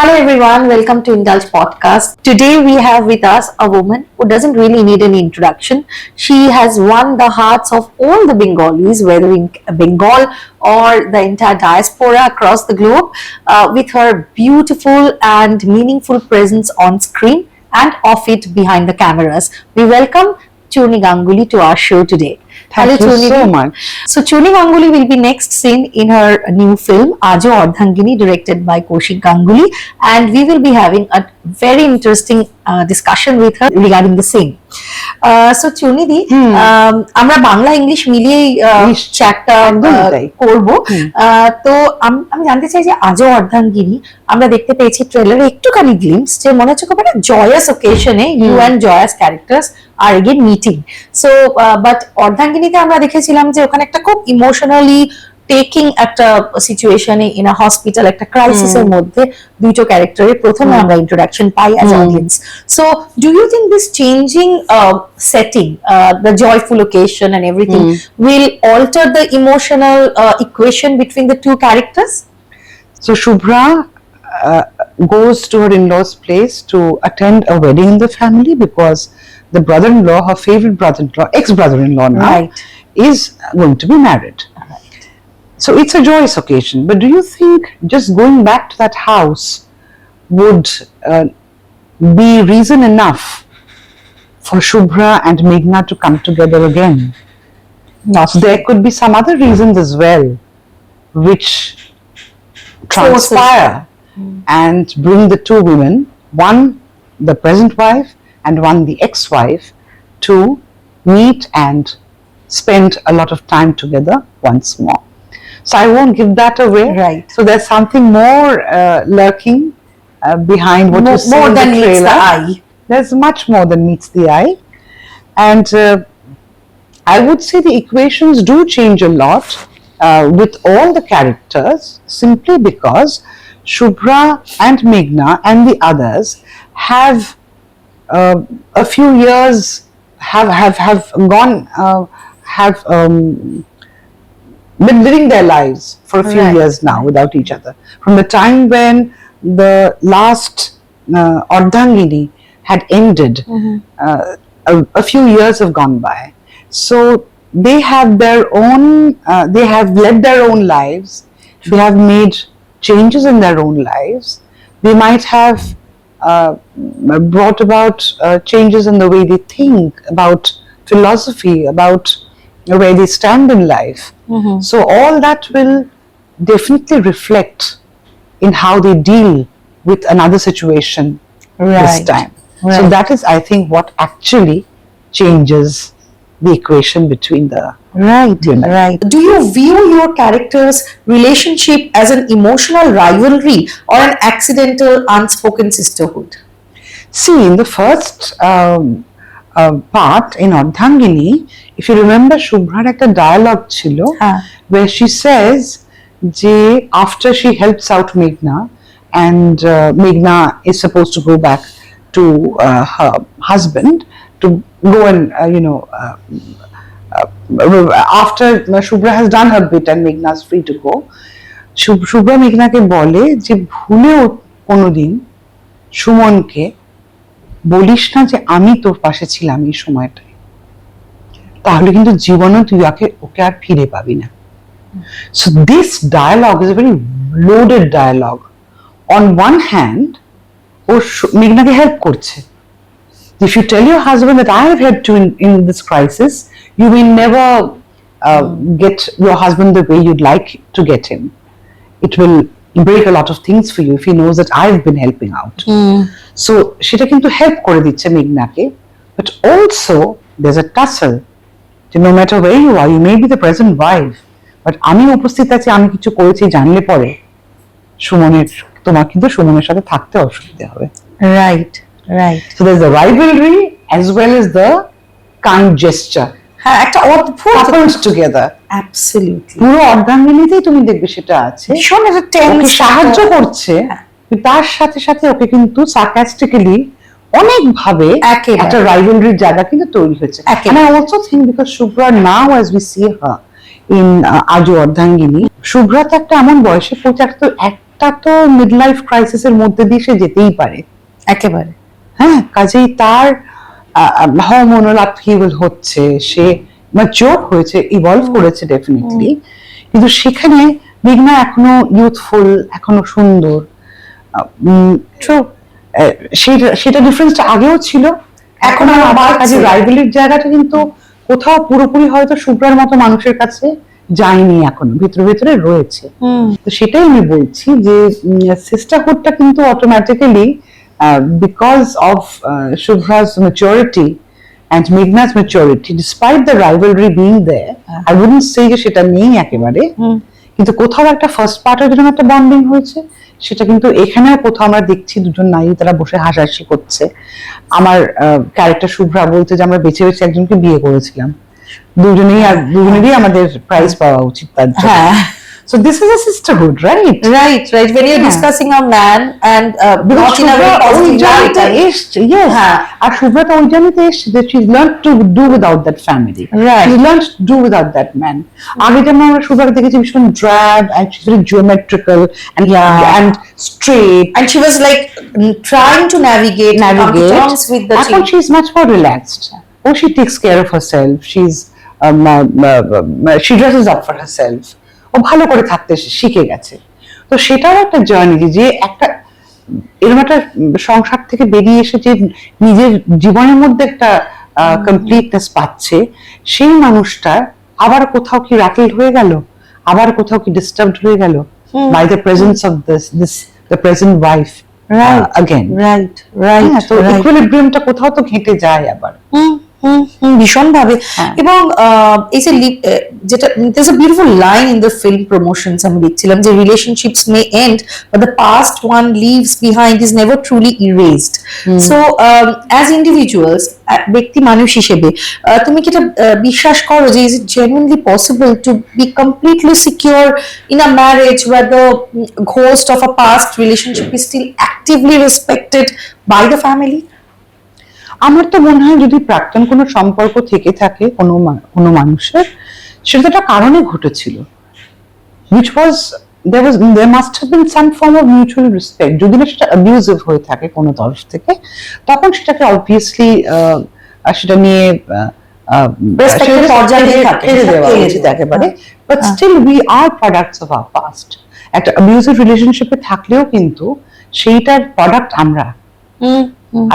Hello everyone, welcome to Indulge podcast. Today we have with us a woman who doesn't really need an introduction. She has won the hearts of all the Bengalis, whether in Bengal or the entire diaspora across the globe, with her beautiful and meaningful presence on screen and off it behind the cameras. We welcome Churni Ganguly to our show today. Thank you so much. So Churni Ganguly will be next seen in her new film Aajo Ardhangini, directed by Kaushik Ganguly, and we will be having a very interesting discussion with her regarding the same. So Churni di, আমরা Bangla English মিলিয়ে চ্যাটটা করব। তো আমি জানতে চাই যে আজও অর্ধাঙ্গিনী আমরা দেখতে পেয়েছি ট্রেলারে একটুখানি গ্লিম্পস যে মনে হচ্ছে খুব একটা জয়াস ওকেশনে ইউ অ্যান্ড জয়াস ক্যারেক্টার্স আর এগেন মিটিং। সো বাট অর্ধাঙ্গিনীতে আমরা দেখেছিলাম যে ওখানে একটা খুব ইমোশনালি টেকিং একটা সিচুয়েশনে ইন আ হসপিটাল একটা ক্রাইসিসের মধ্যে দুটো ক্যারেক্টারের প্রথমে আমরা ইন্ট্রোডাকশন পাই as audience. So do you think this changing setting, the joyful occasion and everything will alter the emotional equation between the two characters? So Shubhra goes to her in-laws' place to attend a wedding in the family because the brother-in-law, her favorite brother-in-law, ex-brother-in-law now, is going to be married. So it's a joyous occasion. But do you think just going back to that house would be reason enough for Shubhra and Meghna to come together again? No, so there could be some other reasons as well which transpire and bring the two women, one the present wife and one the ex-wife, to meet and spend a lot of time together once more. So I won't give that away. Right. So there's something more lurking behind what you see in the trailer. Meets the eye. There's much more than meets the eye. And I would say the equations do change a lot with all the characters, simply because Shubhra and Meghna and the others have a few years been living their lives for a few years now without each other. From the time when the last Ardhangini had ended, a few years have gone by. So they have their own, they have led their own lives, they have made changes in their own lives. They might have brought about changes in the way they think, about philosophy, about where they stand in life. So all that will definitely reflect in how they deal with another situation this time. So that is, I think, what actually changes the equation between the women. Right. Do you view your characters' relationship as an emotional rivalry or an accidental, unspoken sisterhood? See, in the first part in Ardhangini, if you remember, Shubhra's একটা dialogue ছিল where she says যে after she helps out Meghna and Meghna is supposed to go back to her husband to go and after Shubhra has done her bit and Meghna is free to go, Shubhra Meghnaকে বলে যে ভুলেও কোনোদিন সুমনকে বলিস না যে আমি তোর পাশে ছিলাম এই সময়টায়, তাহলে কিন্তু জীবনে তুই ওকে আর ফিরে পাবি না। So this dialogue is a very loaded dialogue. On one hand, ও মেঘনাকে হেল্প করছে। If you tell your husband that I have helped you in this crisis, you will never get your husband the way you'd like to get him. It will break a lot of things for you if he knows that I've been helping out. So সেটা কিন্তু help করে দিচ্ছে মেঘনাকে, but also there's a tussle. No matter where you are, you may be the present wife, but আমি উপস্থিত আছি, আমি কিছু করেছি জানলে পরে তোমার কিন্তু সুমনের সাথে থাকতে অসুবিধা হবে। Right. So there's the rivalry as well as the kind gesture. একটা অদ্ভুত couples together. Absolutely. পুরো অর্ধাঙ্গিনীতেই তুমি দেখবে সেটা আছে। ভীষণ একটা টেন্স সাহায্য করছে, তার সাথে সাথে ওকে কিন্তু sarcastically অনেক ভাবে একটা rivalry জায়গা কিন্তু তৈরি হয়েছে। And I also think because Shubhra now as we see her in Aajo Ardhangini, Shubhra তো একটা এমন বয়সে পৌঁছে, একটা তো মিড লাইফ ক্রাইসিসের মধ্যে দিয়ে সে যেতেই পারে একেবারে। হ্যাঁ, কাজেই তার হরমোনাল আপহিভাল হচ্ছে, সে ম্যাচিওর হয়েছে, ইভলভ করেছে ডেফিনেটলি, কিন্তু সেখানে মেঘনা এখনো ইউথফুল, এখনো সুন্দর। সেটা ডিফারেন্সটা আগেও ছিল, এখন আমার কাছে রাইভালির জায়গাটা কিন্তু কোথাও পুরোপুরি হয়তো শুভ্রার মতো মানুষের কাছে যায়নি, এখনো ভিতরে ভিতরে রয়েছে। তো সেটাই আমি বলছি যে সিস্টারহুডটা কিন্তু automatically because of Shubhra's maturity and Meghna's maturity, despite the rivalry being there, I wouldn't say যে সেটা নেই একেবারে, কিন্তু কোথাও একটা ফার্স্ট পার্টের জন্য একটা বন্ডিং হয়েছে, সেটা কিন্তু এখানেও কোথাও আমরা দেখছি দুজন নারী তারা বসে হাসাহাসি করছে। আমার ক্যারেক্টার শুভ্রা বলতে যে আমরা বেছে বেছে একজনকে বিয়ে করেছিলাম, দুজনেরই আমাদের প্রাইজ পাওয়া উচিত তার জন্য। So this is a sisterhood, right? Right. When you're discussing a man and not in a very positive light. Yes. আর শুভ্রা তো ওই জায়গাতে এসছে that she's learned to do without that family. Right. She's learned to do without that man. আগে যেমন আমরা শুভ্রাকে দেখেছি ভীষণ drab and she's very geometrical and straight. And she was like trying to navigate terms with the এখন she's much more relaxed. Oh, she takes care of herself. She dresses up for herself. ও ভালো করে থাকতে শিখে গেছে। তো সেটাও একটা journey যে একটা এরকম একটা সংসার থেকে বেরিয়ে এসে যে নিজের জীবনের মধ্যে একটা কমপ্লিটনেস পাচ্ছে, সেই মানুষটা আবার কোথাও কি রাটেলড হয়ে গেল, আবার কোথাও কি ডিস্টার্বড হয়ে গেল by the presence of the present wife again. Right. তো ইকুইলিব্রিয়ামটা কোথাও তো ঘেঁটে যায় আবার। ভীষণ ভাবে। এবং এই যে যেটা there's a beautiful line in the film promotions আমি দেখছিলাম যে relationships may end but the past one leaves behind is never truly erased. So as individuals, ব্যক্তি মানুষ হিসেবে তুমি কি এটা বিশ্বাস করো যে is it genuinely possible to be completely secure in a marriage where the ghost of a past relationship is still actively respected by the family? আমার তো মনে হয় যদি প্রাক্তন কোনো সম্পর্ক থেকে থাকে কোনো মানুষের, সেটা একটা কারণে ঘটেছিল, which was there must have been some form of mutual respect. যদি না সেটা অ্যাবিউজিভ হয়ে থাকে কোনো তরফ থেকে, তখন সেটাকে অবভিয়াসলি সেটা নিয়ে একেবারে, but still we are products of our past. একটা অ্যাবিউজিভ রিলেশনশিপে থাকলেও কিন্তু সেইটার প্রোডাক্ট আমরা।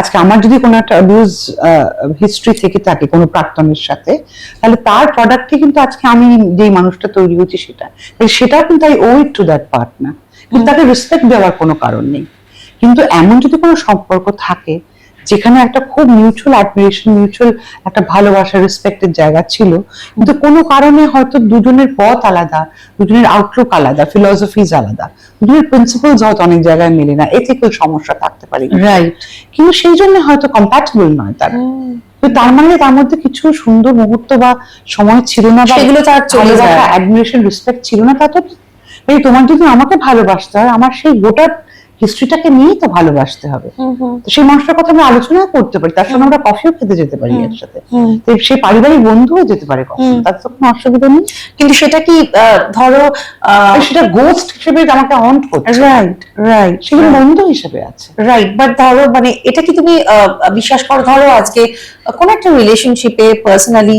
আজকে আমার যদি কোনো একটা অ্যাবিউজ হিস্ট্রি থেকে থাকে কোনো প্রাক্তনের সাথে, তাহলে তার প্রোডাক্টে কিন্তু আজকে আমি যেই মানুষটা তৈরি হয়েছি সেটা কিন্তু I owe it to that partner, কিন্তু তাকে রেসপেক্ট দেওয়ার কোনো কারণ নেই। কিন্তু এমন যদি কোনো সম্পর্ক থাকে যেখানে একটা খুব মিউচুয়াল অ্যাডমিরেশন, মিউচুয়াল একটা ভালোবাসা, রেসপেক্টের জায়গা ছিল, কিন্তু কোনো কারণে হয়তো দুজনের পথ আলাদা, দুজনের আউটলুক আলাদা, ফিলসফিজ আলাদা, দুজনের প্রিন্সিপালস হয়তো অনেক জায়গায় মেলে না, এথিক্যাল সমস্যা থাকতে পারে, রাইট, কিন্তু সেই জন্য হয়তো কম্প্যাটেবল নয় তারা। তো তার মানে তার মধ্যে কিছু সুন্দর মুহূর্ত বা সময় ছিল না, বা সেগুলো তার চলে যায়, অ্যাডমিরেশন, রেসপেক্ট ছিল না, তা তো তোমার যদি আমাকে ভালোবাসতে হয়, আমার সেই গোটা হিস্ট্রিটাকে নিয়েই তো ভালোবাসতে হবে। তো সেই মানুষটার কথা আমরা আলোচনা করতে পারি, তার সঙ্গে আমরা কফিও খেতে যেতে পারি একসাথে, সে পারিবারিক বন্ধুও যেতে পারে কখনো, তার তো কোনো অসুবিধা নেই। কিন্তু সেটা কি ধরো সেটা গোস্ট হিসেবে আমাকে হন্ট করছে, রাইট, সেগুলো বন্ধু হিসেবে আছে, রাইট। বাট ধরো মানে এটা কি তুমি বিশ্বাস করো, ধরো আজকে কোন একটা রিলেশনশিপে পার্সোনালি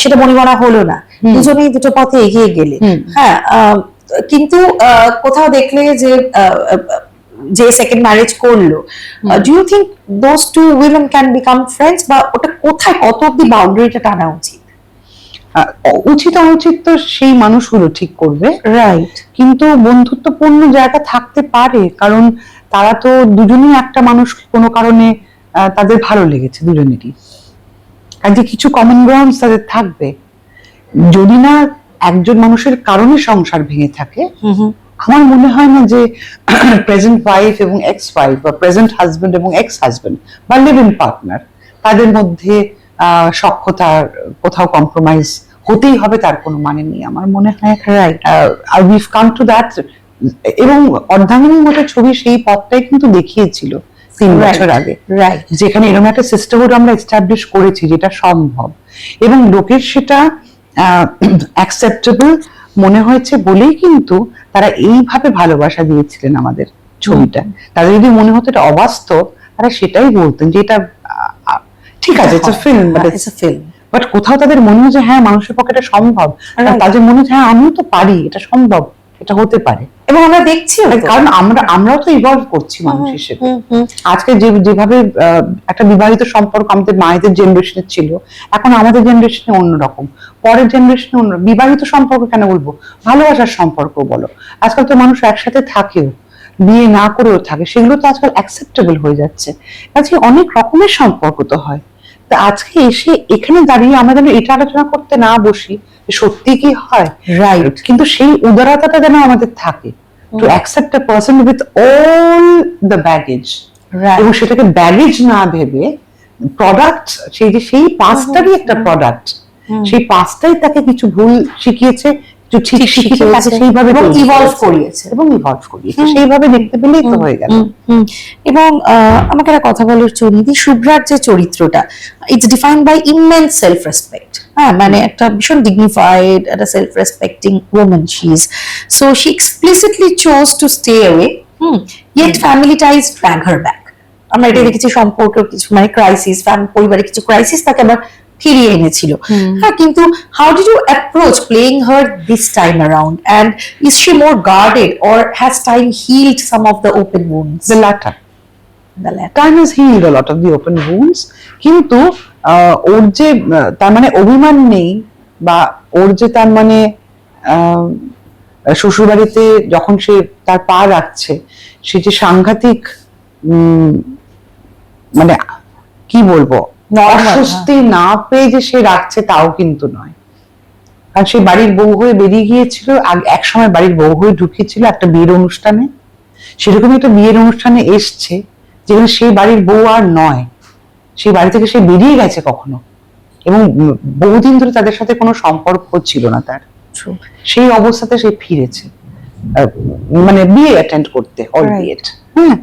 সেটা মনে হলো না, দুজনেই দুটো পথে এগিয়ে গেলে, হ্যাঁ, কিন্তু কোথাও দেখলে যে সেকেন্ড ম্যারেজ করলো, do you think those two women can become friends, বা ওটা কোথায় কত অব্দি বাউন্ডারিটা টানা উচিত? উচিত অনুচিত তো সেই মানুষগুলো ঠিক করবে, রাইট, কিন্তু বন্ধুত্বপূর্ণ জায়গা থাকতে পারে, কারণ তারা তো দুজনেই একটা মানুষ কোনো কারণে তাদের ভালো লেগেছে দুজনেরই, কাজে কিছু কমন গ্রাউন্ড তাদের থাকবে। যদি না একজন মানুষের কারণে সংসার ভেঙে থাকে, আমার মনে হয় না যে প্রেজেন্ট ওয়াইফ এবং এক্স ওয়াইফ, বা প্রেজেন্ট হাজবেন্ড এবং এক্স হাজবেন্ড, বা লিভ ইন পার্টনার, তাদের মধ্যে সখ্যতার কোথাও কম্প্রোমাইজ হতেই হবে তার কোনো মানে নেই আমার মনে হয়, রাইট। আর উইভ কাম টু দ্যাট, এবং অর্ধাঙ্গিনীর মতো ছবি সেই পথটাই কিন্তু দেখিয়েছিল 3 বছর আগে, রাইট, যেখানে এরকম একটা সিস্টারহুড আমরা এস্টাবলিশ করেছি যেটা সম্ভব, এবং লোকের সেটা অ্যাকসেপ্টেবল মনে হয়েছে বলেই কিন্তু তারা এইভাবে ভালোবাসা দিয়েছিলেন আমাদের ছবিটা। তাদের যদি মনে হতো এটা অবাস্তব, তারা সেটাই বলতেন যে এটা ঠিক আছে, it's a film, but it's a film. But কোথাও তাদের মনে হয় যে হ্যাঁ মানুষের পক্ষে এটা সম্ভব, তাদের মনে হয় হ্যাঁ আমিও তো পারি, এটা সম্ভব, এটা হতে পারে। এবং আমরা দেখছি, কারণ আমরাও তো ইভলভ করছি মানুষ হিসেবে। আজকে যেভাবে একটা বিবাহিত সম্পর্ক আমাদের মায়েদের জেনারেশনে ছিল, এখন আমাদের জেনারেশনে অন্যরকম, পরের জেনারেশনে অন্য। বিবাহিত সম্পর্ক কেন বলবো, ভালোবাসার সম্পর্ক বলো। আজকাল তো মানুষ একসাথে থাকেও, বিয়ে না করেও থাকে, সেগুলো তো আজকাল অ্যাকসেপ্টেবল হয়ে যাচ্ছে। আজকে অনেক রকমের সম্পর্ক তো হয়। তা আজকে এসে এখানে দাঁড়িয়ে আমরা যেন এটা আলোচনা করতে না বসি সত্যি কি হয়, রাইট, কিন্তু সেই উদারতাটা যেন আমাদের থাকে, to accept a person with all the baggage, এবং সেটাকে ব্যাগেজ না ভেবে প্রোডাক্ট, সেই পাঁচটারই একটা প্রোডাক্ট, সেই পাঁচটাই তাকে কিছু ভুল শিখিয়েছে, ঠিক শিখিয়েছে, তাকে সেইভাবে ইভলভ করিয়েছে সেইভাবে দেখতে পেলেই তো হয়ে গেল। এবং আমাকে একটা কথা বলো চুনিদি, শুভ্রার যে চরিত্রটা, it's defined by immense self respect. হ্যাঁ, মানে একটা ভীষণ ডিগনিফাইড, একটা self respecting woman she is, so she explicitly chose to stay away, yet family ties drag her back. আমরা এটা দেখেছি, সম্পর্কের কিছু মানে ক্রাইসিস, পরিবারের কিছু ক্রাইসিস তাকে আবার ফিরিয়ে এনেছিল। হ্যাঁ, কিন্তু how did you approach playing her this time around, and is she more guarded or has time healed some of the open wounds? The latter. Time has healed a lot of the open wounds, কিন্তু ওর যে তার মানে অভিমান নেই, বা ওর যে তার মানে শ্বশুরবাড়িতে যখন সে তার পা রাখছে, সে যে সাংঘাতিক মানে কি বলবো, অস্বস্তি না পেয়ে যে সে রাখছে তাও কিন্তু নয়। কারণ সে বাড়ির বউ হয়ে বেরিয়ে গিয়েছিল, এক সময় বাড়ির বউ হয়ে ঢুকিয়েছিল একটা বিয়ের অনুষ্ঠানে, সেরকমই একটা বিয়ের অনুষ্ঠানে এসছে যেখানে সেই বাড়ির বউ আর নয়, সেই বাড়ি থেকে সে বেরিয়ে গেছে কখনো, এবং বহুদিন ধরে তাদের সাথে কোনো সম্পর্ক ছিল না তার। সেই অবস্থাতে সে ফিরেছে, মানে বিয়ে অ্যাটেন্ড করতে, অলবিয়েট, হ্যাঁ,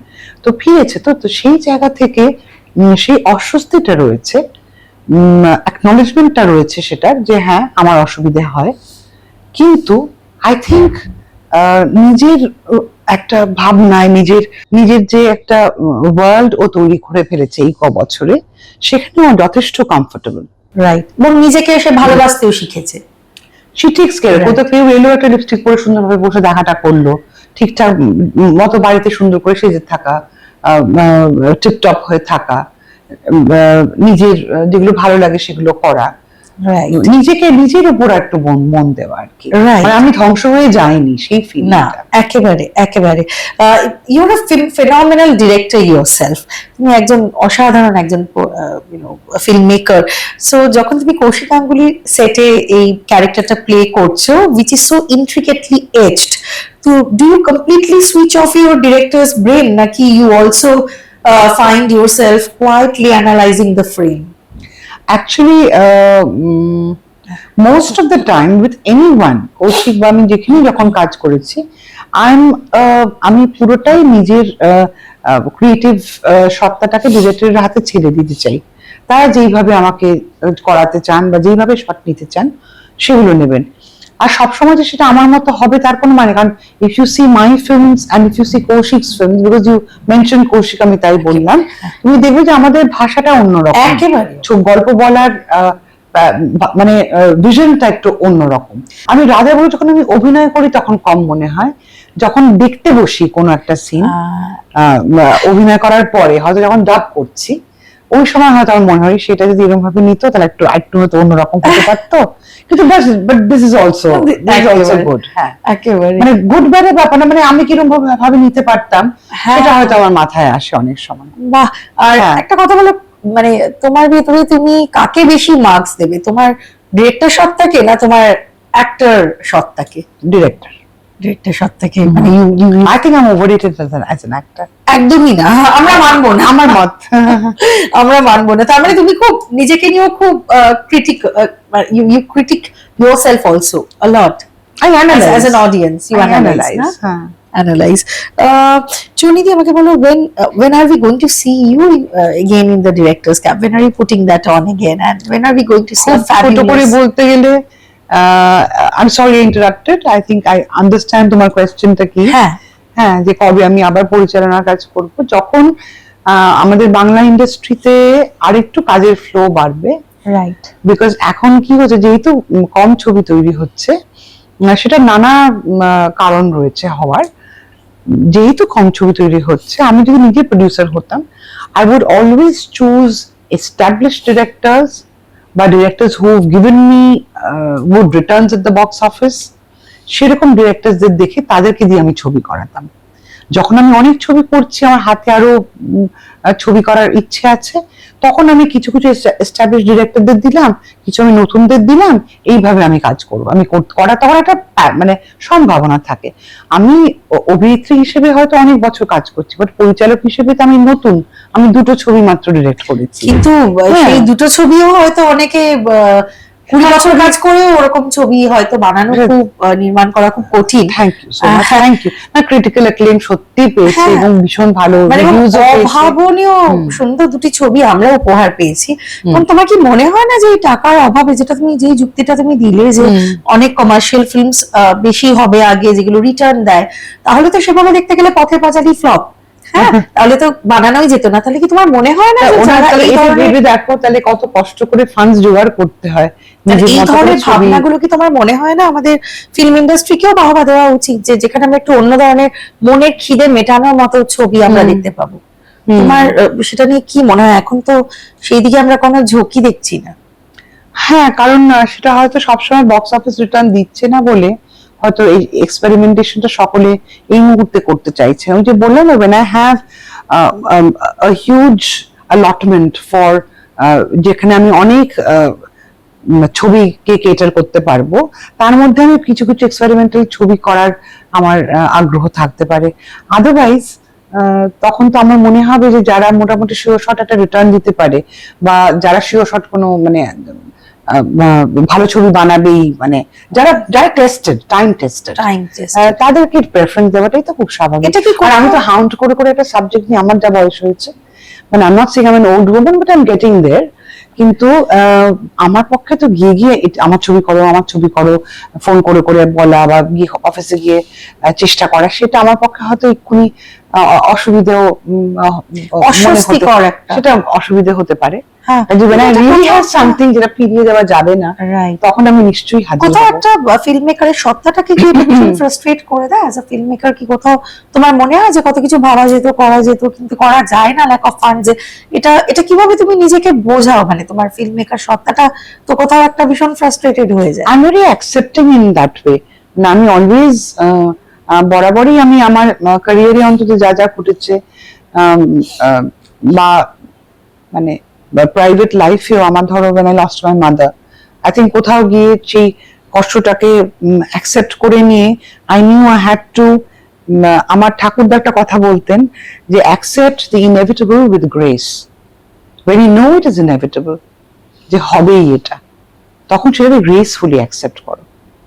তো ফিরেছে। তো সেই জায়গা থেকে সেই অস্বস্তিটা রয়েছে, অ্যাকনলেজমেন্টটা রয়েছে সেটার, যে হ্যাঁ আমার অসুবিধে হয়, কিন্তু আই থিঙ্ক নিজের একটা ভাবনায়, নিজের যে একটা ওয়ার্ল্ড ও তৈরি করে ফেলেছে এই বছরে, সেখানে ও যথেষ্ট কমফোর্টেবল, রাইট, এবং নিজেকে সে ভালোবাসতেও শিখেছে। সে ঠিক কোথাও কেউ এলো একটা লিপস্টিক পরে সুন্দরভাবে বসে দেখাটা করলো, ঠিকঠাক মতো বাড়িতে সুন্দর করে সেজে থাকা, টিপটপ হয়ে থাকা, নিজের যেগুলো ভালো লাগে সেগুলো করা, নিজের উপর একটু মন দেওয়া আর কি। আমি ধ্বংস হয়ে যাইনি সেই ফিল না, একেবারে you are phenomenal director yourself, তুমি একজন অসাধারণ একজন ফিল্ম মেকার। সো যখন তুমি কৌশিক গাঙ্গুলি সেটে এই ক্যারেক্টারটা প্লে করছো, which is so intricately etched, তো do you completely switch off your director's brain, naki you also find yourself quietly analyzing the frame? Actually, most of the time with anyone, Kaushik বা আমি যেখানে যখন কাজ করেছি, আমি পুরোটাই নিজের ক্রিয়েটিভ সত্তাটাকে ডিরেক্টরের হাতে ছেড়ে দিতে চাই। তারা যেইভাবে আমাকে করাতে চান বা যেইভাবে শট নিতে চান সেগুলো নেবেন। আর সবসময় যে সেটা আমার মতো হবে তার কোনো মানে, কারণ if you see my films and if you see Kaushik's films, because you mention Kaushik, আমি তাই বললাম, তুমি দেখবে যে আমাদের ভাষাটা অন্যরকম, একেবারে গল্প বলার মানে ভিশনটা একটু অন্যরকম। আমি রাধা বলে যখন আমি অভিনয় করি তখন কম মনে হয়, যখন দেখতে বসি কোনো একটা সিন অভিনয় করার পরে, হয়তো যখন ডাব করছি ওই সময় হয়তো আমার মনে হয় সেটা যদি এরকম ভাবে নিত তাহলে একটু হয়তো অন্যরকম হতে পারতো, কিন্তু but this is also good. হ্যাঁ, একেবারে মানে গুড ব্যাড ব্যাপার না, মানে আমি কিরকম ভাবে নিতে পারতাম সেটা হয়তো আমার মাথায় আসে অনেক সময়। বাহ, আর একটা কথা বলো, মানে তোমার ভিতরে তুমি কাকে বেশি মার্কস দেবে, তোমার ডিরেক্টর সত্তাকে না তোমার অ্যাক্টর সত্তাকে? ডিরেক্টর সত্তাকে, মানে I think I am overrated as an actor. একদমই না, আমরা মানবো না, আমার মত আমরা মানবো না। তার মানে তুমি খুব নিজেকে নিয়েও খুব critic, you critic yourself also a lot. I analyze as an audience, you analyze. Analyze. Churni, আমাকে বলো, when are we going to see you again in the director's cap? When are you putting that on again? And when are we going to see a fabulous? ছোট করে বলতে গেলে I'm sorry I interrupted. I think I understand তোমার কোয়েশ্চেনটা কি। হ্যাঁ হ্যাঁ, যে কবে আমি আবার পরিচালনার কাজ করব, যখন আমাদের বাংলা ইন্ডাস্ট্রিতে আরেকটু কাজের ফ্লো বাড়বে। রাইট। বিকজ এখন কি হচ্ছে, যেহেতু কম ছবি তৈরি হচ্ছে, সেটা নানা কারণ রয়েছে হওয়ার। যেহেতু কম ছবি তৈরি হচ্ছে, আমি যদি নিজে প্রডিউসার হতাম, I would always choose established directors বা directors who given me good returns at the box office. সেরকম ডিরেক্টরসদের দেখে তাদেরকে দিয়ে আমি ছবি করাতাম। যখন আমি অনেক ছবি করছি, আমার হাতে আরো ছবি করার ইচ্ছে আছে, তখন আমি কিছু কিছু এস্টাবলিশ ডিরেক্টরদের দিলাম, কিছু আমি নতুনদের দিলাম, এইভাবে আমি কাজ করবো। আমি করা তখন একটা মানে সম্ভাবনা থাকে। আমি অভিনেত্রী হিসেবে হয়তো অনেক বছর কাজ করছি, বাট পরিচালক হিসেবে তো আমি নতুন। আমি 2টো ছবি মাত্র ডিরেক্ট করেছি, কিন্তু সেই 2টো ছবিও হয়তো অনেকে 20 বছর কাজ করে ওরকম ছবি হয়তো বানানো খুব নির্মাণ করা খুব কঠিন। Thank you so much, thank you. না, ক্রিটিক্যাল অ্যাক্লেম সত্যি পেয়েছে এবং ভীষণ ভালো রিভিউজও পেয়েছে। অভাবনীয় সুন্দর 2টি ছবি আমরা উপহার পেয়েছি। এবং তোমার কি মনে হয় না যে এই টাকার অভাবে, যেটা তুমি যে যুক্তিটা তুমি দিলে যে অনেক কমার্শিয়াল ফিল্মস বেশি হবে আগে, যেগুলো রিটার্ন দেয়, তাহলে তো সেভাবে দেখতে গেলে পথের পাঁচালী ফ্লপ, হ্যাঁ, তাহলে তো বানানোই যেত না। তাহলে কি তোমার মনে হয় না যে যারা এই ধরনের, দেখো তাহলে কত কষ্ট করে ফান্ডস জোগাড় করতে হয়, এই ধরনের ভাবনাগুলো কি তোমার মনে হয় না আমাদের ফিল্ম ইন্ডাস্ট্রিকেও বাহবা দেওয়া উচিত, যে যেখানে আমরা একটু অন্য ধরনের মনের খিদে মেটানোর মতো ছবি আমরা দেখতে পাবো? তোমার সেটা নিয়ে কি মনে হয়? এখন তো সেই দিকে আমরা কোনো ঝুঁকি দেখছি না। হ্যাঁ, কারণ সেটা হয়তো সবসময় বক্স অফিস রিটার্ন দিচ্ছে না বলে হয়তো এই এক্সপেরিমেন্টেশনটা সকলে এই মুহূর্তে করতে চাইছে। আমি যে বললাম, when I have a huge allotment for যেখানে আমি অনেক ছবিকে কেটার করতে পারবো, তার মধ্যে আমি কিছু কিছু এক্সপেরিমেন্টাল ছবি করার আমার আগ্রহ থাকতে পারে। আদারওয়াইজ তখন তো আমার মনে হবে যে যারা মোটামুটি শিওর শট একটা রিটার্ন দিতে পারে, বা যারা শিওর শট কোনো মানে ভালো ছবি বানাবেই, মানে যারা যারা টেস্টেড, টাইম টেস্টেড, তাদেরকে প্রেফারেন্স দেওয়াটাই তো খুব স্বাভাবিক। আর আমি তো হাউন্ড করে করে একটা সাবজেক্ট নিয়ে, আমার যা বয়স হয়েছে, মানে I am not saying I am an old woman, but I am getting there. কিন্তু আমার পক্ষে তো গিয়ে গিয়ে আমার ছবি করো, আমার ছবি করো, ফোন করে করে বলা বা গিয়ে অফিসে গিয়ে চেষ্টা করা, সেটা আমার পক্ষে হয়তো এক্ষুনি অসুবিধেও সেটা অসুবিধে হতে পারে। যেটা ফিরিয়ে দেওয়া যাবে না, তখন আমি নিশ্চয়ই হাজির হব। কোথাও একটা ফিল্ম মেকারের সত্তাটাকে কি ফ্রাস্ট্রেট করে দেয়? অ্যাজ আ ফিল্ম মেকার কি কোথাও তোমার মনে হয় যে কত কিছু ভাবা যেত, করা যেত, কিন্তু করা যায় না, ল্যাক অফ ফান্ড? যে এটা এটা কিভাবে তুমি নিজেকে বোঝাও? মানে তোমার ফিল্ম মেকার সত্তাটা তো কোথাও একটা ভীষণ ফ্রাস্ট্রেটেড হয়ে যায়। I am very accepting in that way. না, আমি অলওয়েজ বরাবরই আমি আমার ক্যারিয়ারে অন্তত যা যা ঘটেছে, বা মানে প্রাইভেট লাইফেও আমার, ধরো when I lost my mother, I think কোথাও গিয়ে সেই কষ্টটাকে অ্যাকসেপ্ট করে নিয়ে I knew I had to, আমার ঠাকুরদা একটা কথা বলতেন যে accept the inevitable with grace. When you know it is inevitable, যে হবেই এটা, তখন সেটাকে গ্রেসফুলি অ্যাকসেপ্ট করো।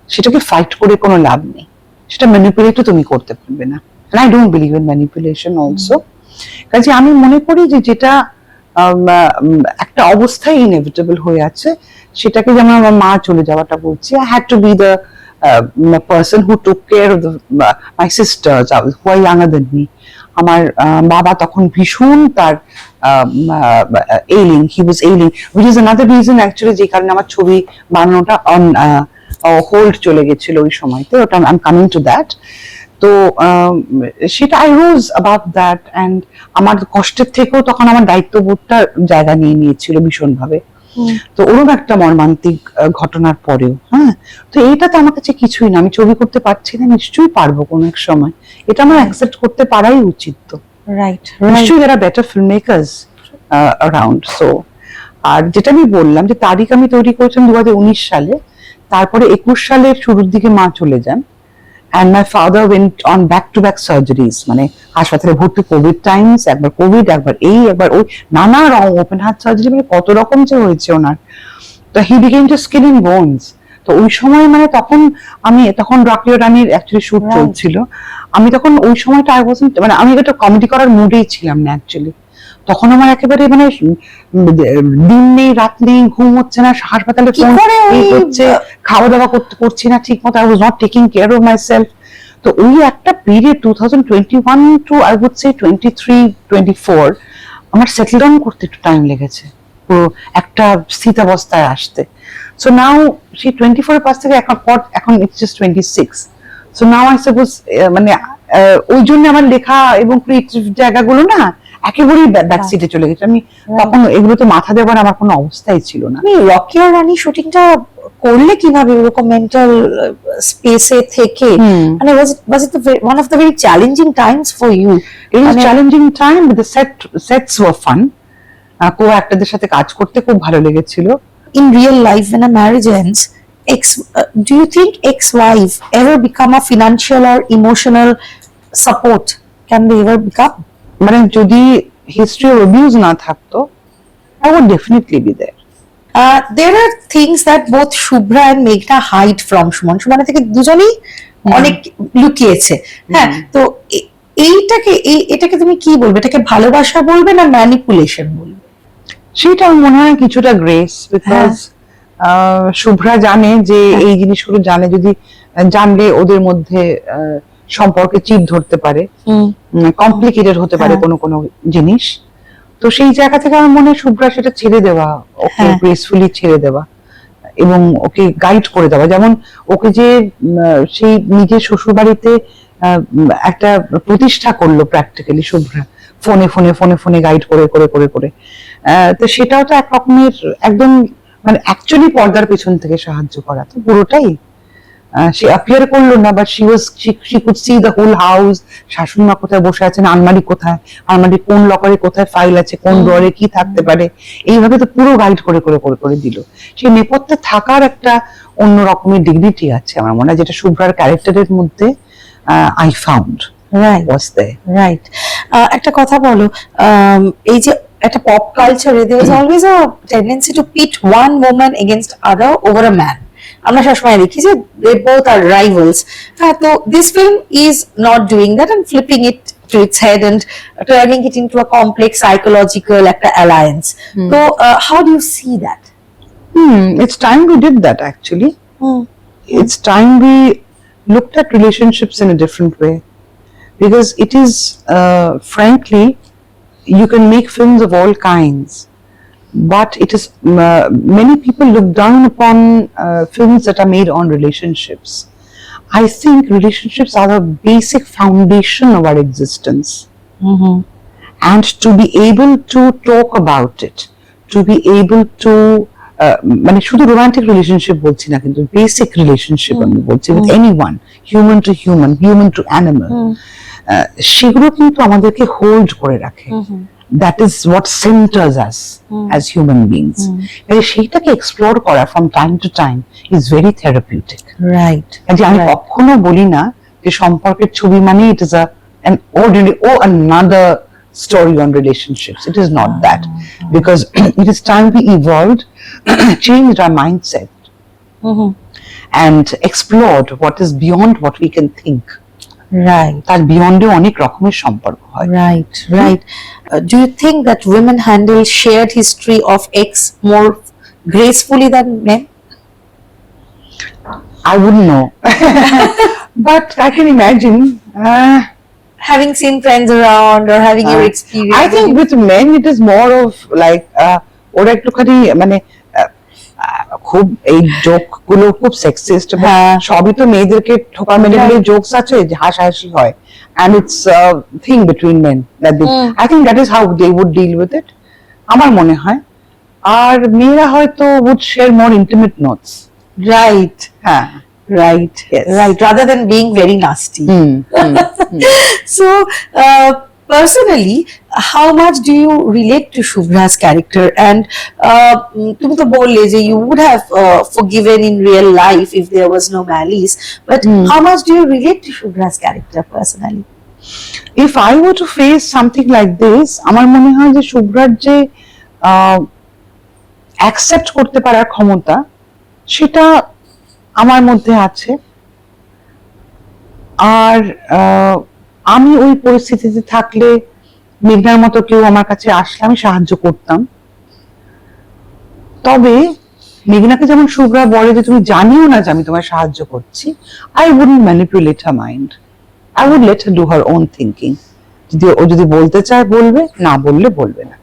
সেটাকে ফাইট করে কোনো লাভ নেই, সেটা ম্যানিপুলেটও তুমি করতে পারবে না। And I don't believe in manipulation also. কাজে আমি মনে করি যে যেটা একটা অবস্থায় ইনএভিটেবল হয়ে আছে, সেটাকে, যেমন আমার মা চলে যাওয়াটা বলছি, I had to be the person who took care of my sisters who are younger than me. আমার বাবা তখন ভীষণ তার ailing, he was ailing, which is another reason actually যে কারণে আমার ছবি বানানোটা on hold চলে গেছিল ওই সময়তে। ওটা I'm coming to that. তো সেটা I rose about that, and আমার কষ্টের থেকেও তখন আমার দায়িত্ববোধটা জায়গা নিয়ে নিয়েছিল ভীষণ ভাবে। তো ওরকম একটা মর্মান্তিক ঘটনার পরেও, হ্যাঁ, তো এইটা তো আমার কাছে কিছুই না। আমি ছবি করতে পারছি না, নিশ্চয়ই পারবো কোনো এক সময়, এটা আমার অ্যাকসেপ্ট করতে পারাই উচিত। তো রাইট, নিশ্চয়ই there are better filmmakers around. So আর যেটা আমি বললাম যে তারিখ আমি তৈরি করেছিলাম 2019 সালে, তারপরে 21 সালের শুরুর দিকে মা চলে যান, and my father went on back-to-back surgeries, মানে হাসপাতালে ভর্তি, কোভিড টাইমস, একবার কোভিড, একবার এই, একবার ওই, নানা রকম ওপেন হার্ট সার্জারি, মানে কত রকম যে হয়েছে ওনার। তো he became to skin and bones. তো ওই সময় মানে তখন রকি রানীর অ্যাকচুয়ালি শুট চলছিল। আমি তখন ওই সময়টা মানে আমি একটা কমেডি করার মুডেই ছিলাম না অ্যাকচুয়ালি। তখন আমার একেবারে মানে দিন নেই রাত নেই, ঘুম হচ্ছে না, হাসপাতালে কি করে ওই হচ্ছে, খাওয়া দাওয়া করছি না ঠিক মতো, I was not taking care of myself. তো ওই একটা period 2021 to I would say 23-24 আমার সেটেল ডাউন করতে একটু টাইম লেগেছে, পুরো একটা স্থিতাবস্থায় আসতে। সো নাও সেই 24 এর পাশ থেকে এখন it's just 26। So now I suppose মানে ওই জন্য আমার লেখা এবং ক্রিয়েটিভ জায়গাগুলো না একেবারেই ব্যাক সিটে চলে গেছে। আমি তখন এগুলোতে মাথা দেওয়ার আমার কোনো অবস্থাই ছিল না। তুমি রকি আর রানী শুটিংটা করলে কিভাবে ওরকম মেন্টাল স্পেসে থেকে? মানে was it one of the very challenging times for you? It was challenging time, but the sets were fun. কো-অ্যাক্টরদের সাথে কাজ করতে খুব ভালো লেগেছিল। In real life, when a marriage ends, do you think ex-wife ever become a financial or emotional support? Can they ever become? মানে যদি history of abuse না থাকতো, I would definitely be there. There are things that both Shubhra and Meghna hide from Suman. সুমনের থেকে দুজনেই অনেক লুকিয়েছে। হ্যাঁ, তো এটাকে তুমি কি বলবে? এটাকে ভালোবাসা বলবে না ম্যানিপুলেশন বলবে? সেটা আমার মনে হয় কিছুটা গ্রেস, বিকজ শুভ্রা জানে যে এই জিনিসগুলো জানলে ওদের মধ্যে সম্পর্কে চিপ ধরতে পারে, কমপ্লিকেটেড হতে পারে কোনো জিনিস। তো সেই জায়গা থেকে আমার মনে হয় শুভ্রা সেটা ছেড়ে দেওয়া, ওকে গ্রেসফুলি ছেড়ে দেওয়া এবং ওকে গাইড করে দেওয়া। যেমন ওকে যে সেই নিজের শ্বশুর বাড়িতে একটা প্রতিষ্ঠা করলো প্র্যাকটিক্যালি শুভ্রা, ফোনে ফোনে ফোনে ফোনে গাইড করে করে করে করে, তো সেটাও তো এক রকমের একদম মানে অ্যাকচুয়ালি পর্দার পেছন থেকে সাহায্য করা। তো পুরোটাই সে অ্যাপিয়ার করলো না, but she could see the whole house. শাশুড়ি মা কোথায় বসে আছেন, আলমারি কোথায়, আলমারির কোন লকারে কোথায় ফাইল আছে, কোন ড্রয়ারে কি থাকতে পারে, এইভাবে তো পুরো গাইড করে করে করে করে দিল। সেই নেপথ্যে থাকার একটা অন্য রকমের ডিগনিটি আছে আমার মনে হয়, যেটা শুভ্রার ক্যারেক্টারের মধ্যে I found was there. Right. একটা কথা বলো, এই যে একটা পপ কালচারে there is always a tendency to pit one woman against other over a man. আমরা সবসময় দেখি যে they both are rivals. হ্যাঁ, তো this film is not doing that and flipping it to its head and turning it into a complex psychological একটা alliance. So how do you see that? It's time we did that actually. It's time we looked at relationships in a different way, because it is frankly, you can make films of all kinds, but it is many people look down upon films that are made on relationships. I think relationships are the basic foundation of our existence, and to be able to talk about it, to be able to মানে শুধু romantic relationship বলছি না, কিন্তু basic relationship আমি বলছি, with anyone, human two human, human two animal, সেগুলো কিন্তু আমাদেরকে হোল্ড করে রাখে। That is what centers us as human beings. সেইটাকে এক্সপ্লোর করা from time to time is very therapeutic. Right. যে আমি কখনো বলি না যে সম্পর্কের ছবি মানে it is an ordinary another story on relationships. It is not that, because it is time we evolved, changed our mindset, and explored what is beyond what we can think. Right. তার বিয়ন্ডে অনেক রকমের সম্পর্ক হয়। Right, right. Do you think that women handle shared history of ex more gracefully than men? I wouldn't know, but I can imagine. Having seen friends around or having your experience. I think with men it is more of like ওরা একটুখানি মানে খুব এই joke গুলো খুব sexist, সবই তো মেয়েদেরকে ঠোকা মেরে দিলে জোকস আছে যে হাসাহাসি হয়, and it's a thing between men that I think that is how they would deal with it আমার মনে হয়। আর মেয়েরা হয়তো would share more intimate notes. Right. হ্যাঁ, right, yes. Right, rather than being very nasty. So personally, how much do you relate to Shubhra's character? And তুমি তো বললে যে you would have forgiven in real life if there was no malice, but how much do you relate to Shubhra's character personally? If I were to face something like this, আমার মনে হয় যে শুভ্রার যে accept করতে পারার ক্ষমতা, সেটা আমার মধ্যে আছে। আর আমি ওই পরিস্থিতিতে থাকলে মেঘনার মতো কেউ আমার কাছে আসলে আমি সাহায্য করতাম। তবে মেঘনাকে যেমন শুভ্রা বলে যে তুমি জানিও না যে আমি তোমায় সাহায্য করছি, I wouldn't manipulate her mind, I would let her do her own thinking. যদি বলতে চায় বলবে, না বললে বলবে না।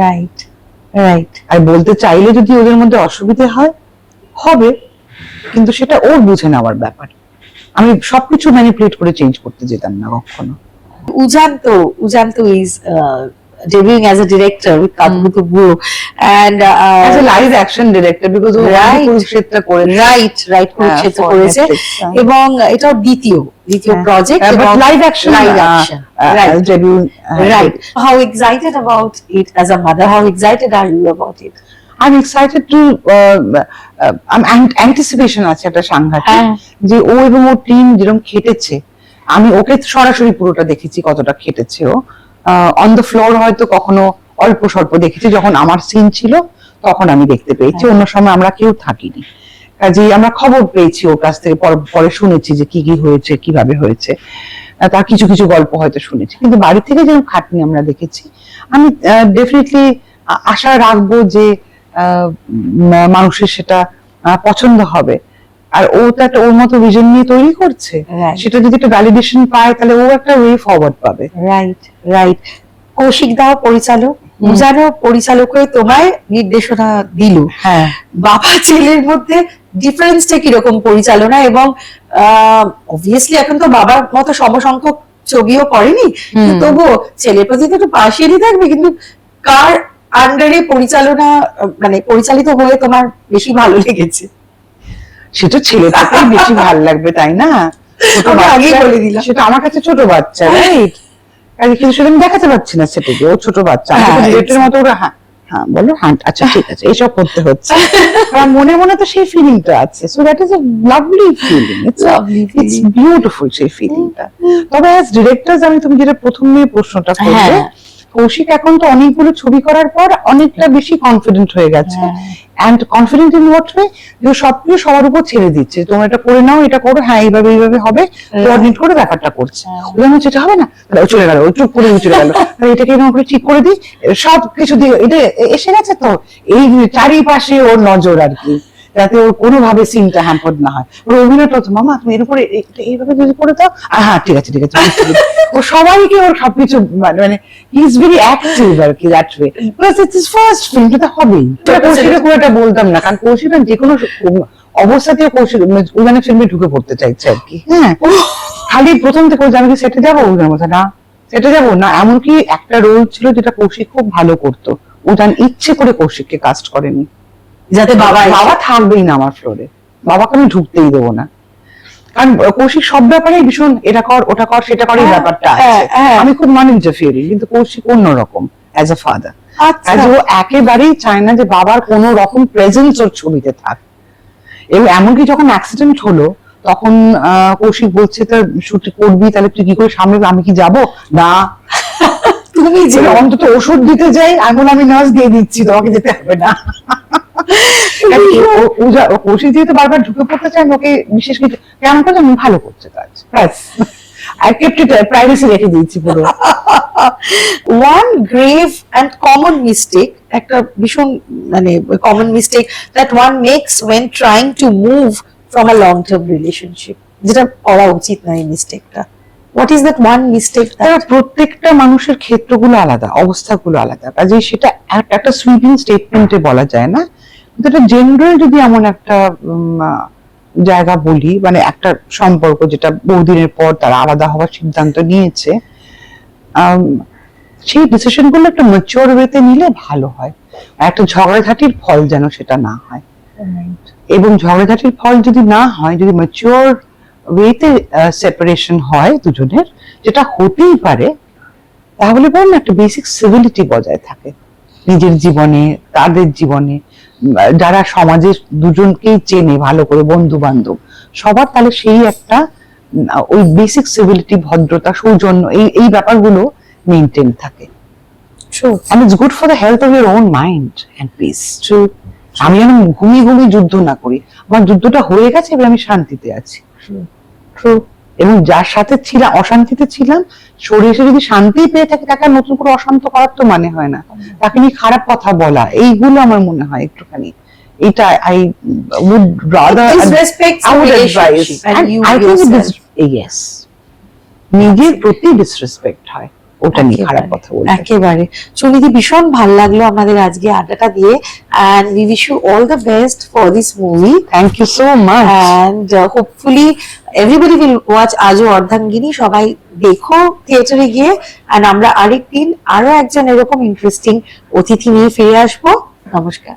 Right, right. আর বলতে চাইলে যদি ওদের মধ্যে অসুবিধে হয়, হবে, কিন্তু সেটা ওর বুঝে নেওয়ার ব্যাপার। আমি সবকিছু ম্যানিপুলেট করে চেঞ্জ করতে যেতাম না কখনো। Ujanto is debuting as a director with Kadbuto Bro, and as a live action director, because ও কুরুক্ষেত্র করেছে, right কুরুক্ষেত্র করেছে, এবং এটাও দ্বিতীয় প্রজেক্ট, এবং live action, right, debut, right. How excited about it as a mother? How excited are you about it? I'm excited to anticipation আছে একটা সাংঘাতিক, যে ও এবং ওর টিম যেরকম খেটেছে। আমি ওকে সরাসরি পুরোটা দেখেছি কতটা খেটেছে ও। অন দ্য ফ্লোর হয়তো কখনো অল্প স্বল্প দেখেছি, যখন আমার সিন ছিল তখন আমি দেখতে পেয়েছি, অন্য সময় আমরা কেউ থাকিনি। কাজেই আমরা খবর পেয়েছি ওর কাছ থেকে, পরে শুনেছি যে কি কি হয়েছে, কিভাবে হয়েছে, তার কিছু কিছু গল্প হয়তো শুনেছি, কিন্তু বাড়ি থেকে যেরকম খাটনি আমরা দেখেছি। আমি ডেফিনেটলি আশা রাখবো যে মানুষের সেটা পছন্দ হবে। আর ও তো একটা ওর মতো ভিশন নিয়ে তৈরি করছে, সেটা যদি একটা ভ্যালিডেশন পায় তাহলে ও একটা ওয়ে ফরওয়ার্ড পাবে। Right, right. কৌশিক দাও পরিচালক, উজানো পরিচালক হয়ে তোমায় নির্দেশনা দিল। হ্যাঁ, বাবা ছেলের মধ্যে ডিফারেন্সটা কিরকম পরিচালনা? এবং অবভিয়াসলি এখন তো বাবার মতো সমসংখ্যক ছবিও করেনি, তবুও ছেলের প্রতি তো একটু পার্সিয়ালি থাকবে, কিন্তু কার আন্ডারে পরিচালনা মানে পরিচালিত হয়ে তোমার বেশি ভালো লেগেছে? সেটা ছেলেটাকেই বেশি ভালো লাগবে, তাই না? আগেই বলে দিলাম, সেটা আমার কাছে ছোট বাচ্চা, রাইট? কিন্তু সেটা আমি দেখাতে পারছি না, সেটা ও ছোট বাচ্চা, ডিরেক্টরের মতো ওরা হ্যাঁ হ্যাঁ বলো, হ্যাঁ আচ্ছা ঠিক আছে, এইসব করতে হচ্ছে, আমার মনে মনে তো সেই ফিলিংটা আছে। So that is a lovely feeling, it's beautiful সেই ফিলিংটা। তবে অ্যাজ ডিরেক্টরস, আমি তুমি যেটা প্রথমে প্রশ্নটা করলে, কৌশিক এখন তো অনেকগুলো ছবি করার পর অনেকটা বেশি কনফিডেন্ট হয়ে গেছে। And confident in what way? যে সবকিছু সবার উপর ছেড়ে দিচ্ছে, তোমরা এটা করে নাও, এটা করো, হ্যাঁ এইভাবে এইভাবে হবে, কোঅর্ডিনেট করে ব্যাপারটা করছে। ওদের মনে যেটা হবে না, তাহলে ও চলে গেল, ও চুপ করে চলে গেল, তাহলে এটাকে এরকম করে ঠিক করে দিই, সব কিছু দিয়ে এটা এসে গেছে, তো এই চারিপাশে ওর নজর আর কি, যাতে ওর কোনোভাবে সিনটা হ্যাম্পার্ড না হয়। ওর অভিনয় তো, মামা তুমি এর উপরে এইভাবে যদি করে দাও, হ্যাঁ ঠিক আছে ঠিক আছে, ও সবাইকে ওর সবকিছু মানে হি ইজ ভেরি অ্যাক্টিভ আর কি, that way, plus it's his first film, এটা হবেই। কৌশিকে খুব একটা বলতাম না, কারণ কৌশিক যে কোনো অবস্থাতেও কৌশিক ওখানে ফিল্মে ঢুকে পড়তে চাইছে আর কি। হ্যাঁ, খালি প্রথম থেকে আমি কি সেটে যাবো, ওদের মধ্যে না সেটে যাবো না। এমনকি একটা রোল ছিল যেটা কৌশিক খুব ভালো করতো, ও তার ইচ্ছে করে কৌশিককে কাস্ট করেনি, যাতে বাবা থাকবেই না আমার ফ্লোরে, বাবাকে আমি ঢুকতেই দেবো না। কারণ কৌশিক সব ব্যাপারে ভীষণ এটা কর ওটা কর সেটা করে ব্যাপারটা আছে, আমি খুব নন ইন্টারফিয়ারিং, কিন্তু কৌশিক অন্যরকম অ্যাজ আ ফাদার। ও একেবারেই চায় না যে বাবার কোনো রকম প্রেজেন্স ওর ছবিতে থাক। এবং এমনকি যখন অ্যাক্সিডেন্ট হলো, তখন কৌশিক বলছে তার শুটিং করবি, তাহলে তুই কি করে সামনে, আমি কি যাবো না, তুমি যে অন্তত ওষুধ দিতে যাই, এখন আমি নার্স দিয়ে দিচ্ছি, তোমাকে যেতে হবে না। কৌশিক যেহেতু বারবার ঢুকে পড়তে চান, ওকে বিশেষ কিছু কেমন করে আমি ভালো করছে কাজ, I kept it privacy রেখে দিয়েছি পুরো। One grave and common mistake, একটা ভীষণ মানে common mistake that one makes when trying to move from a long term relationship, যেটা করা উচিত না, এই মিস্টেকটা। What is that one mistake? প্রত্যেকটা মানুষের ক্ষেত্রগুলো আলাদা, অবস্থাগুলো আলাদা, কাজেই সেটা একটা সুইপিং স্টেটমেন্টে বলা যায় না। এটা জেনারেল যদি এমন একটা জায়গা বলি, মানে একটা সম্পর্ক যেটা বহুদিনের পর তারা আলাদা হওয়ার সিদ্ধান্ত নিয়েছে, সেই ডিসিশন গুলো একটা ম্যাচিওর ওয়েতে নিলে ভালো হয়। একটা ঝগড়াঝাটির ফল যেন সেটা না হয়, এবং ঝগড়াঝাটির ফল যদি না হয়, যদি ম্যাচিওর ওয়েতে সেপারেশন হয় দুজনের, যেটা হতেই পারে, তাহলে বল একটা বেসিক সিভিলিটি বজায় থাকে নিজের জীবনে, তাদের জীবনে, যারা সমাজে দুজনকেই চেনে ভালো করে, বন্ধু বান্ধব সবার, তাহলে সেই একটা ওই বেসিক সিভিলিটি, ভদ্রতা, সৌজন্য, এই ব্যাপারগুলো মেনটেন থাকে। True. And it's good for the health of your own mind and peace. True. আমি যেন ঘুমিয়ে ঘুমিয়ে যুদ্ধ না করি, আমার যুদ্ধটা হয়ে গেছে, এবার আমি শান্তিতে আছি। True. এবং যার সাথে ছিলাম, অশান্তিতে ছিলাম, সরে এসে যদি শান্তি পেয়ে থাকে, তাকে আর নতুন করে অশান্ত করার তো মানে হয় না। তাকে নিয়ে খারাপ কথা বলা, এইগুলো আমার মনে হয় একটুখানি, এটা I would rather, Disrespects I would advise, relationship and and you I think yourself. yes, নিজের প্রতি ডিসরেসপেক্ট হয়, ওটা নিয়ে খারাপ কথা বলতে। একেবারে সুনিধি, ভীষণ ভালো লাগলো আমাদের আজকে আড্ডাটা দিয়ে, and we wish you all the best for this movie. Thank you so much. And hopefully everybody will watch আজও অর্ধাঙ্গিনী। সবাই দেখো থিয়েটারে গিয়ে, and আমরা আরেকদিন আরো একজন এরকম ইন্টারেস্টিং অতিথি নিয়ে ফিরে আসবো। নমস্কার।